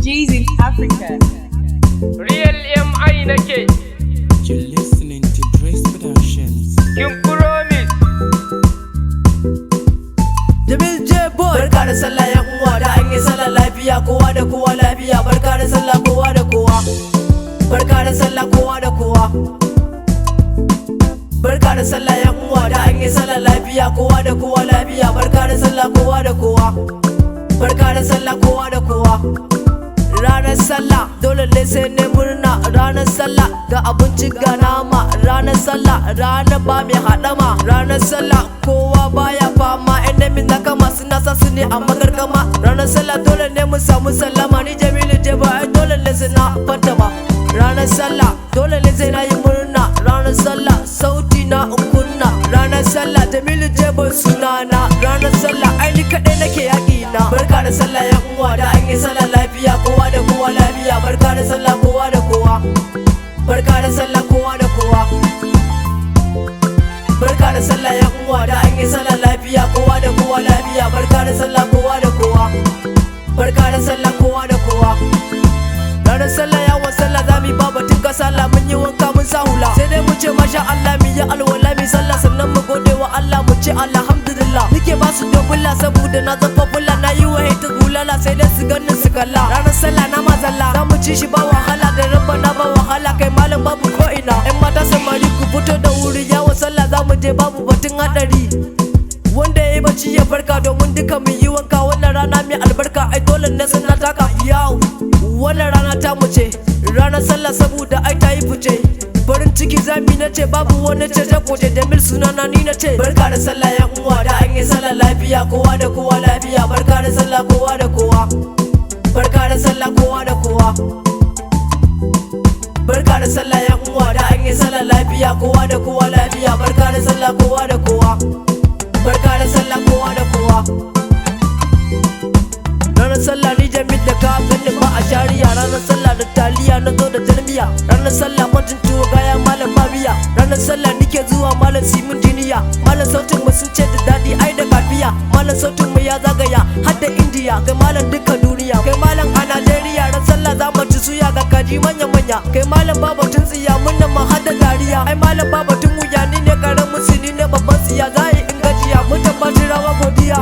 G's in Africa. Real MI nake. You're listening to Grace Productions. Kin promise. Jameel J boy. Barka da sallah yan uwa, da an yi sallah lafiya, kowa da kowa lafiya. Barka da sallah kowa da kowa. Barka da sallah kowa da kowa. Barka da sallah yan uwa, da an yi sallah lafiya, kowa da kowa lafiya. Barka da sallah kowa da kowa. Barka da sallah kowa da kowa. Ranar sallah dole ne sai ne murna. Ranar sallah ga abinci ga nama. Ranar sallah ranar ba mai haɗama. Ranar sallah kowa baya fama. Enemies na kama suna sa su ne a magargama. Ranar sallah dole ne mu samu sallama. Ni Jamilu je ba ai dole ne sai na fantama. Ranar sallah dole ne sai na yi murna. Ranar sallah sauti na kunna. Ranar sallah Jamilu je ba sunana. Ranar sallah ai ni kaɗai nake yaƙi na. Barka da sallah yan uwa, da an yi sallah lafiya, kowa da kowa lafiya. Barka da sallah kowa da kowa. Barka da sallah kowa da kowa. Barka da sallah yan uwa, da an yi sallah lafiya, kowa da kowa lafiya. Barka da sallah kowa da kowa. Barka da sallah kowa da kowa. Ranar sallah yawon sallah za mu yi babatun ka sallah, mun yi wanka mun sa hula. Sai dai mu ce masha Allah, mu yi alwala mu sallah, sannan mu gode wa Allah mu ce alhamdulillah. Nike ba su dobulla saboda na zafa fulla, na yi wa haita hulala sai dai su ganin su kalla. Ranar sallah na mazalla za mu ci shi ba wahala, da rabba na ba wahala, kai malam babu ko ina. Yan mata samari ku fito da wuri, yawon sallah za mu je babu batun hadari. Wanda ya yi bacci ya farka, domin duka mu yi wanka. Wannan rana mai albarka ai dole ne suna taka yawo. Wannan rana ta mu ce ranar sallah saboda ai ta yi fice. Farin ciki zami na ce babu wani ce ta koje. Jameel sunana ni na ce. Barka da sallah yan uwa, da an yi sallah lafiya, kowa da kowa lafiya. Barka da sallah kowa da kowa. Barka da sallah kowa da kowa. Barka da sallah yan uwa, da an yi sallah lafiya, kowa da kowa lafiya. Barka da sallah kowa da kowa. Barka da sallah kowa da kowa. Ranar sallah ni Jameel da ka gani ba a shari'a. Ranar sallah da taliya na zo da jalmiya. Ranar sallah kwatin tuwo gaya malam babiya. Ranar sallah nike zuwa malam simin diniya. Malam sautin mu sun ce da daɗi ai da kafiya. Malam sautin mu ya zagaya har da Indiya. Kai malam duka duniya. Kai malam a Najeriya. Ran sallah za mu ci suya ga kaji manya manya. Kai malam babatun tsiya mun nan ma har da dariya. Ai malam babatun wuya ni ne karamin sini ne babban tsiya. Za yi in gajiya mu tabbaci rawa godiya.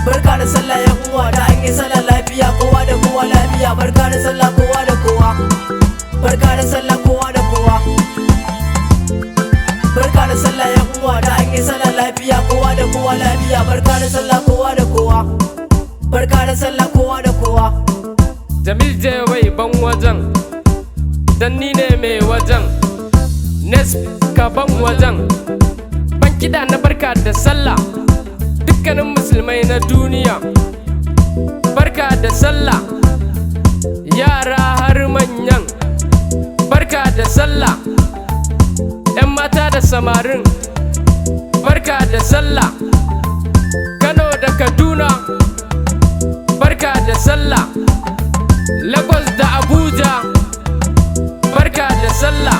Barka da sallah yan uwa, da an yi sallah lafiya, kowa da kowa lafiya. Barka da sallah kowa da kowa. Barka da sallah kowa da kowa. Barka da sallah yan uwa, da an yi sallah lafiya, kowa da kowa lafiya. Barka da sallah kowa da kowa. Barka da sallah kowa da kowa. Jameel je wai ban wajen, dan ni ne mai wajen. Nes ka ban wajen. Ban kiɗa na barka da sallah dukkanin musulmai na duniya. Barka da sallah yara har manyan. Barka da sallah 'yan mata da samarin. Barka da sallah Kano da Kaduna. Barka da sallah Lagos da Abuja. Barka da sallah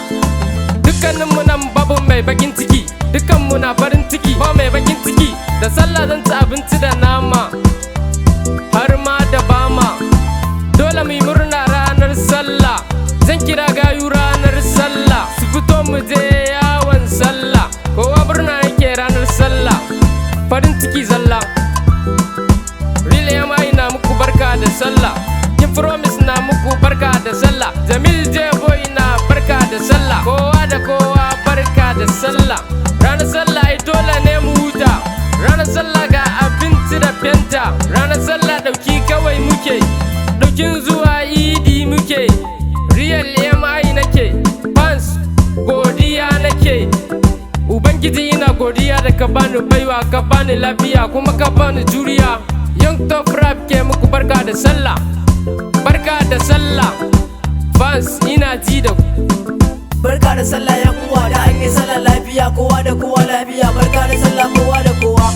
dukkaninmu nan babu mai bakin ciki, dukkanmu na farin ciki ba mai bakin ciki. Da sallah zan ci abinci da nama har ma da bama. Dole mu yi murna ranar sallah. Zan kira gayu ranar sallah su fito mu je yawon sallah. Kowa murna yake ranar sallah, farin ciki zalla. Real MI na muku barka da sallah. Kin promise na muku barka da sallah. Jameel J boy na barka da sallah. Kowa da kowa barka da sallah. Ranar sallah ai dole ne mu huta. Ranar sallah ga abinci da fenta. Ranar sallah dauki kawai muke, daukin zuwa idi muke. Real MI nake, fans godiya nake. Ubangiji ina godiya da ka bani baiwa, ka bani lafiya kuma ka bani juriya. Young top rap ke muku barka da sallah. Barka da sallah fans, ina ji da ku. Barka da sallah yan uwa, da an yi sallah lafiya, kowa da kowa lafiya. Barka da sallah kowa da kowa.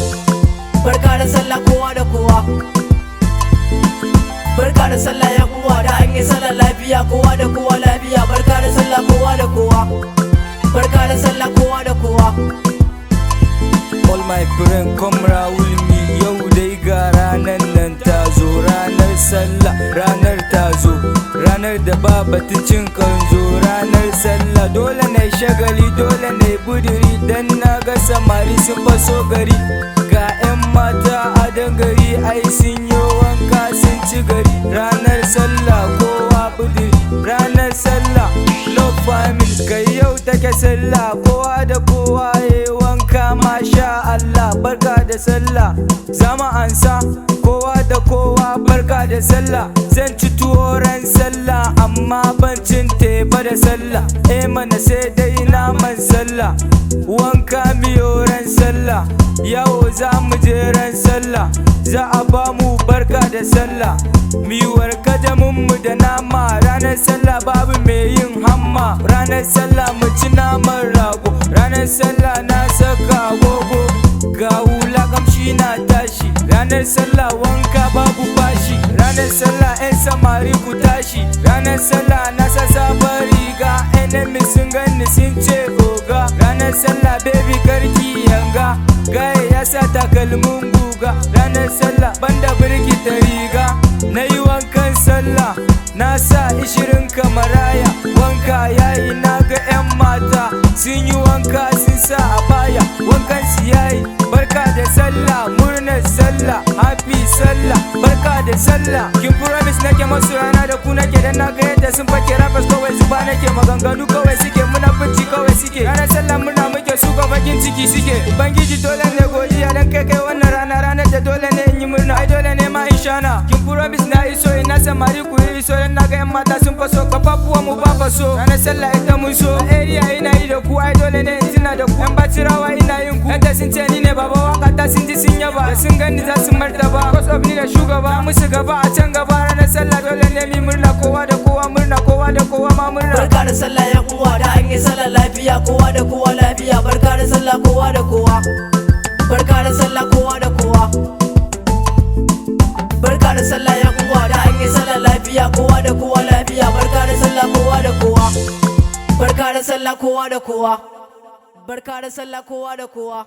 Barka da sallah kowa da kowa. Barka da sallah yan uwa, da an yi sallah lafiya, kowa da kowa lafiya. Barka da sallah kowa da kowa. Barka da sallah kowa da kowa. All my friends come round with me, yo, they got ga ranar nan ta zo, ranar sallah ranar ta zo, ranar da ba batun cin kanzo. Ranar sallah dole na shagali, dole na buduri, dan na ga samari sun faso gari. Ga 'yan mata a dangari ai sun yi wanka sun ci gari. Ranar sallah kowa buduri, ranar sallah love family, kai yau take sallah, kowa da kowa yayi wanka masha Allah. Barka da sallah zama ansa, kowa da kowa barka da sallah. Zan ci tuwo ran sallah amma ban cin teba da sallah, mana sai dai naman sallah. Wanka miyo ran sallah, yawo za mu je ran sallah, za a ba mu barka da sallah. Miwar kadamunmu da nama, ranar sallah babu mai yin hamma. Ranar sallah mu ci naman rago, ranar sallah na saka agogo, ga hula kamshi na tashi. Ranar sallah wanka babu bashi, ranar sallah 'yan samari ku tashi. Ranar sallah na sa sabon riga, enemy sun gani sun ce oga. Ranar sallah baby karki yanga, gaye ya sa takalmin guga. Ranar sallah banda birki ta riga, na yi wankan sallah na sa 20 kamaraya. Wanka yayi na ga 'yan mata sun yi wanka sun sa a baya, wankan su yayi. Barka da sallah, murnar sallah, happy sallah, barka da sallah. Kin promise nake masu rana da ku nake, dan na ga yadda sun fake rappers kawai zuba nake, maganganu kawai suke, muna bici kawai suke. Ranar sallah murna muke, su ga bakin ciki suke. Ubangiji dole ne godiya dan kai wannan rana, ranar da dole ne in yi murna, ai dole ne ma in shana. Kin promise na iso, ina samari ku yi iso, dan na ga 'yan mata sun faso, kafafuwan mu ba faso. Ranar sallah ita mun so, a area ina yi da ku, ai dole ne in tuna da ku. 'Yan bacirawa ina yin ku, yadda sun ce ni ne baba, waka ta sun ji sun yaba, da sun gani za su martaba. Cause of ni da shugaba, musu gaba a can gaba. Ranar sallah dole ne mi murna, kowa da kowa murna, kowa da kowa ma murna. Barka da sallah ya uwa, da an yi sallah lafiya, kowa da kowa lafiya. Barka da sallah kowa da kowa, barka da sallah kowa da kowa. Barka da sallah ya uwa, da an yi sallah lafiya, kowa da kowa lafiya. Barka da sallah kowa da kowa, barka da sallah kowa da kowa, barka da sallah kowa da kowa.